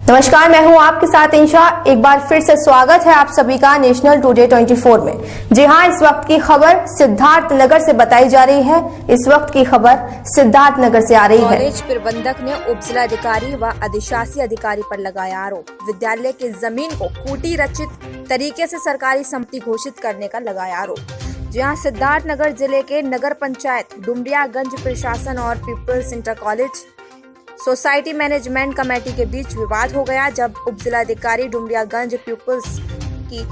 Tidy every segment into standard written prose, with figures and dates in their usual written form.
नमस्कार, मैं हूं आपके साथ इंशा। एक बार फिर से स्वागत है आप सभी का नेशनल टुडे 24 में। जी हां, इस वक्त की खबर सिद्धार्थ नगर से बताई जा रही है। इस वक्त की खबर सिद्धार्थ नगर से आ रही है। कॉलेज प्रबंधक ने उप जिलाधिकारी व अधिशासी अधिकारी पर लगाया आरोप। विद्यालय की जमीन को कूटी रचित तरीके से सरकारी संपत्ति घोषित करने का लगाया आरोप। जहां सिद्धार्थ नगर जिले के नगर पंचायत डुमरियागंज प्रशासन और people's inter college society management committee के बीच विवाद हो गया, जब उप जिलाधिकारी डुमरियागंज पीपल्स की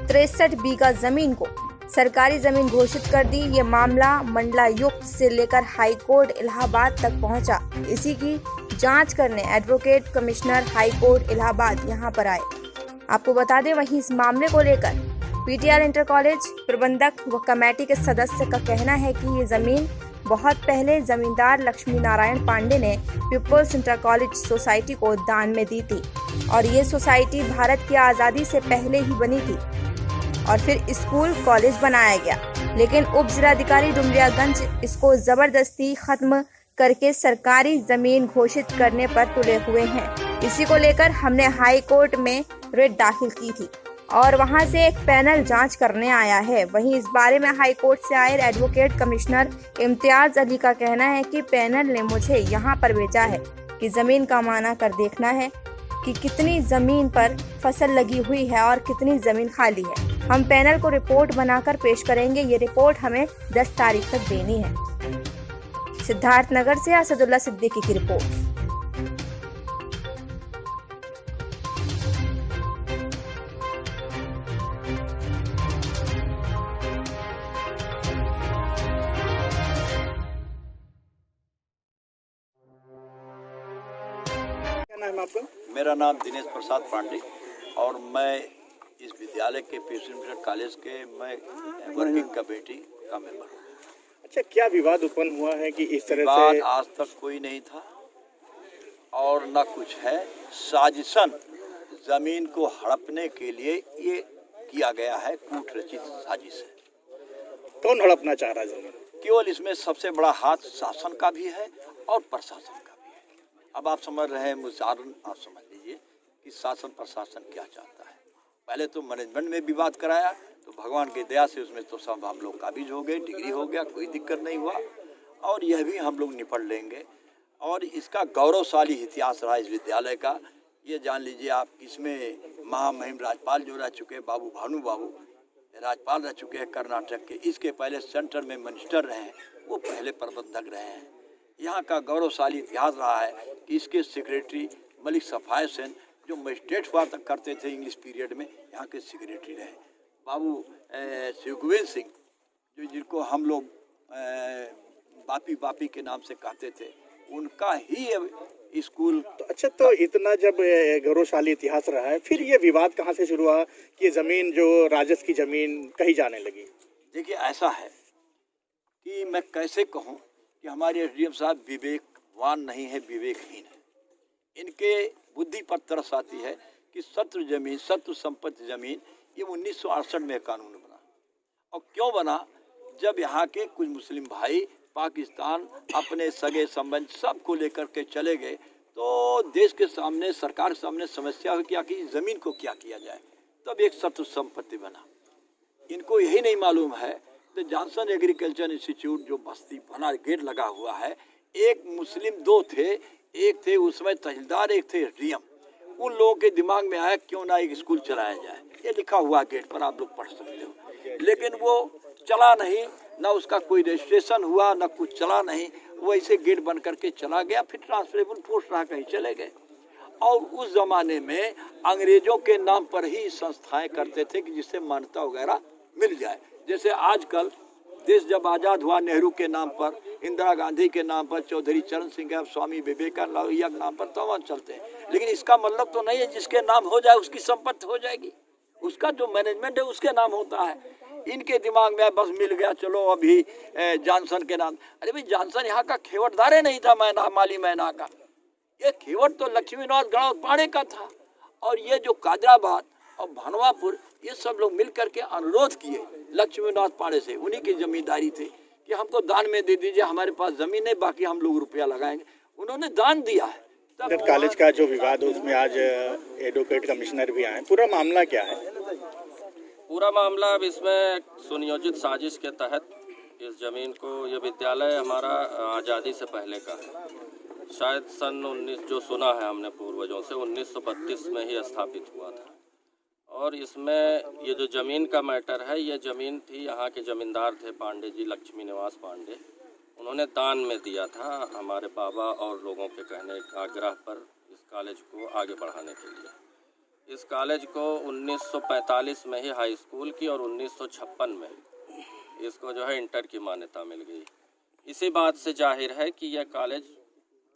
63 बीघा जमीन को सरकारी जमीन घोषित कर दी। ये मामला मंडलायुक्त से लेकर हाई कोर्ट इलाहाबाद तक पहुंचा। इसी की जांच करने advocate commissioner high court Allahabad यहां पर आए। आपको बता दें, वहीं इस मामले को लेकर पीटीआर इंटर कॉलेज प्रबंधक व कमेटी के सदस्य का कहना है कि ये जमीन बहुत पहले जमींदार लक्ष्मी नारायण पांडे ने पीपल्स इंटर कॉलेज सोसाइटी को दान में दी थी और ये सोसाइटी भारत की आज़ादी से पहले ही बनी थी और फिर स्कूल कॉलेज बनाया गया। लेकिन उप जिलाधिकारी डुमरियागंज इसको जबरदस्ती खत्म करके सरकारी जमीन घोषित करने पर तुले हुए हैं। इसी को लेकर हमने हाई कोर्ट में रिट दाखिल की थी और वहां से एक पैनल जांच करने आया है। वहीं इस बारे में हाई कोर्ट से आए एडवोकेट कमिश्नर इम्तियाज अली का कहना है कि पैनल ने मुझे यहां पर भेजा है कि जमीन का माना कर देखना है कि कितनी जमीन पर फसल लगी हुई है और कितनी जमीन खाली है। हम पैनल को रिपोर्ट बनाकर पेश करेंगे। ये रिपोर्ट हमें 10 तारीख तक देनी है। सिद्धार्थ नगर से असदुल्ला सिद्दीकी की रिपोर्ट। नाम आपका? मेरा नाम दिनेश प्रसाद पांडे और मैं इस विद्यालय के पीपल्स कॉलेज के मैं वर्किंग कमेटी का मेंबर हूँ। अच्छा, क्या विवाद उत्पन्न हुआ है कि इस तरह विवाद से? आज तक कोई नहीं था और न कुछ है। साजिशन जमीन को हड़पने के लिए ये किया गया है, कूट रचित साजिश है। कौन हड़पना चाह रहा है जमीन? केवल इसमें सबसे बड़ा हाथ शासन का भी है और प्रशासन का। अब आप समझ रहे हैं, मुचारण आप समझ लीजिए कि शासन प्रशासन क्या चाहता है। पहले तो मैनेजमेंट में विवाद कराया तो भगवान की दया से उसमें तो सब हम लोग काबिज हो गए, डिग्री हो गया, कोई दिक्कत नहीं हुआ और यह भी हम लोग निपट लेंगे। और इसका गौरवशाली इतिहास रहा इस विद्यालय का। ये जान लीजिए आप, इसमें महामहिम राज्यपाल जो रह चुके बाबू भानु बाबू राज्यपाल रह चुके हैं कर्नाटक के। इसके पहले सेंटर में मिनिस्टर रहे हैं, वो पहले प्रबंधक रहे हैं। यहाँ का गौरवशाली इतिहास रहा है कि इसके सेक्रेटरी मलिक सफाय सेन जो मजिस्ट्रेट हुआ तक करते थे इंग्लिश पीरियड में, यहाँ के सेक्रेटरी रहे। बाबू शिवगोविंद सिंह जो जिनको हम लोग बापी बापी के नाम से कहते थे, उनका ही स्कूल। तो अच्छा, तो इतना जब गौरवशाली इतिहास रहा है, फिर ये विवाद कहाँ से शुरू हुआ कि जमीन जो राजस्व की जमीन कहीं जाने लगी? देखिए, ऐसा है कि मैं कैसे कहूँ कि हमारे एसडीएम साहब विवेकवान नहीं है, विवेकहीन है। इनके बुद्धि पर तरस आती है कि शत्रु जमीन, शत्रु संपत्ति जमीन, ये 1968 में कानून बना। और क्यों बना? जब यहाँ के कुछ मुस्लिम भाई पाकिस्तान अपने सगे संबंध सबको लेकर के चले गए तो देश के सामने, सरकार के सामने समस्या हुई क्या कि ज़मीन को क्या किया जाए, तब एक शत्रु संपत्ति बना। इनको यही नहीं मालूम है तो जॉनसन एग्रीकल्चर इंस्टीट्यूट जो बस्ती बना, गेट लगा हुआ है, एक मुस्लिम दो थे, एक थे उसमें तहसीलदार, एक थे एसडीएम। उन लोगों के दिमाग में आया क्यों ना एक स्कूल चलाया जाए। ये लिखा हुआ गेट पर, आप लोग पढ़ सकते हो। लेकिन वो चला नहीं, ना उसका कोई रजिस्ट्रेशन हुआ, ना कुछ चला नहीं। वो ऐसे गेट बन करके चला गया, फिर ट्रांसफरेबल पोस्ट रहा, कहीं चले गए। और उस जमाने में अंग्रेजों के नाम पर ही संस्थाएं करते थे कि जिससे मान्यता वगैरह मिल जाए। जैसे आजकल देश जब आज़ाद हुआ, नेहरू के नाम पर, इंदिरा गांधी के नाम पर, चौधरी चरण सिंह, स्वामी विवेकानंद के नाम पर तमाम चलते हैं। लेकिन इसका मतलब तो नहीं है जिसके नाम हो जाए उसकी संपत्ति हो जाएगी। उसका जो मैनेजमेंट है उसके नाम होता है। इनके दिमाग में बस मिल गया, चलो अभी जॉनसन के नाम। अरे भाई, जॉनसन यहाँ का खेवटदार नहीं था, मैना माली मैना का। ये खेवट तो लक्ष्मीनाथ गणपत पांडे का था। और ये जो कादराबाद और भानवापुर, ये सब लोग मिल करके अनुरोध किए लक्ष्मीनाथ पांडे से, उन्हीं की जमींदारी थी कि हमको दान में दे दीजिए, हमारे पास ज़मीन है, बाकी हम लोग रुपया लगाएंगे। उन्होंने दान दिया है, इंटर कॉलेज का जो विवाद है उसमें आज एडवोकेट कमिश्नर भी आए, पूरा मामला क्या है? पूरा मामला अब इसमें सुनियोजित साजिश के तहत इस जमीन को, ये विद्यालय हमारा आज़ादी से पहले का है, शायद सन 19 जो सुना है हमने पूर्वजों से 1932 में ही स्थापित हुआ था। और इसमें ये जो ज़मीन का मैटर है, ये ज़मीन थी, यहाँ के ज़मींदार थे पांडे जी, लक्ष्मी निवास पांडे, उन्होंने दान में दिया था हमारे बाबा और लोगों के कहने आग्रह पर इस कॉलेज को आगे बढ़ाने के लिए। इस कॉलेज को 1945 में ही हाई स्कूल की और 1956 में इसको जो है इंटर की मान्यता मिल गई। इसी बात से जाहिर है कि यह कॉलेज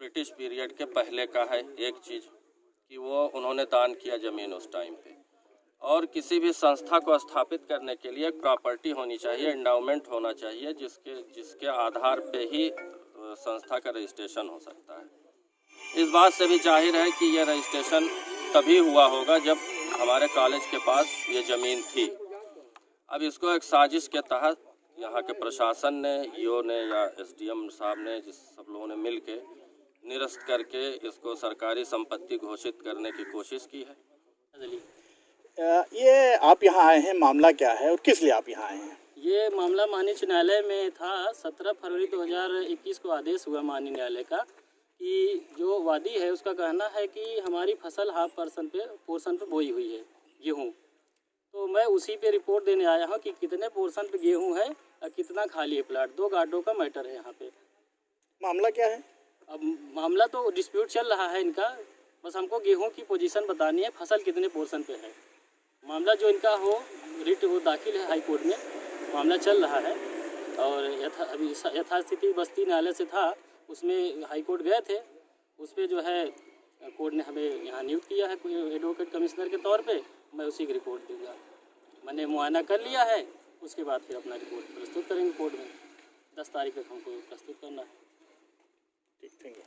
ब्रिटिश पीरियड के पहले का है। एक चीज़ कि वो उन्होंने दान किया ज़मीन उस टाइम पे, और किसी भी संस्था को स्थापित करने के लिए एक प्रॉपर्टी होनी चाहिए, एंडाउमेंट होना चाहिए, जिसके आधार पे ही संस्था का रजिस्ट्रेशन हो सकता है। इस बात से भी जाहिर है कि यह रजिस्ट्रेशन तभी हुआ होगा जब हमारे कॉलेज के पास ये ज़मीन थी। अब इसको एक साजिश के तहत यहाँ के प्रशासन ने, ईओ ने या एसडीएम साहब ने, जिस सब लोगों ने मिल के निरस्त करके इसको सरकारी संपत्ति घोषित करने की कोशिश की है। ये आप यहाँ आए हैं, मामला क्या है और किस लिए आप यहाँ आए हैं? ये मामला माननीय उच्च न्यायालय में था। 17 फरवरी 2021 को आदेश हुआ माननीय न्यायालय का कि जो वादी है उसका कहना है कि हमारी फसल हाफ पोर्शन पे बोई हुई है गेहूँ। तो मैं उसी पे रिपोर्ट देने आया हूँ कि कितने पोर्शन पे गेहूँ है और कितना खाली है प्लाट। 2 गार्डों का मैटर है यहाँ पे। मामला क्या है? अब मामला तो डिस्प्यूट चल रहा है इनका, बस हमको गेहूँ की पोजीशन बतानी है, फसल कितने पोर्शन पे है। मामला जो इनका हो रिट वो दाखिल है हाई कोर्ट में, मामला चल रहा है। और अभी यथास्थिति बस्ती न्यायालय से था, उसमें हाई कोर्ट गए थे, उस पर जो है कोर्ट ने हमें यहाँ नियुक्त किया है एडवोकेट कमिश्नर के तौर पे। मैं उसी की रिपोर्ट दूँगा। मैंने मुआयना कर लिया है, उसके बाद फिर अपना रिपोर्ट प्रस्तुत करेंगे कोर्ट में। 10 तारीख तक हमको प्रस्तुत करना है। ठीक, थैंक यू।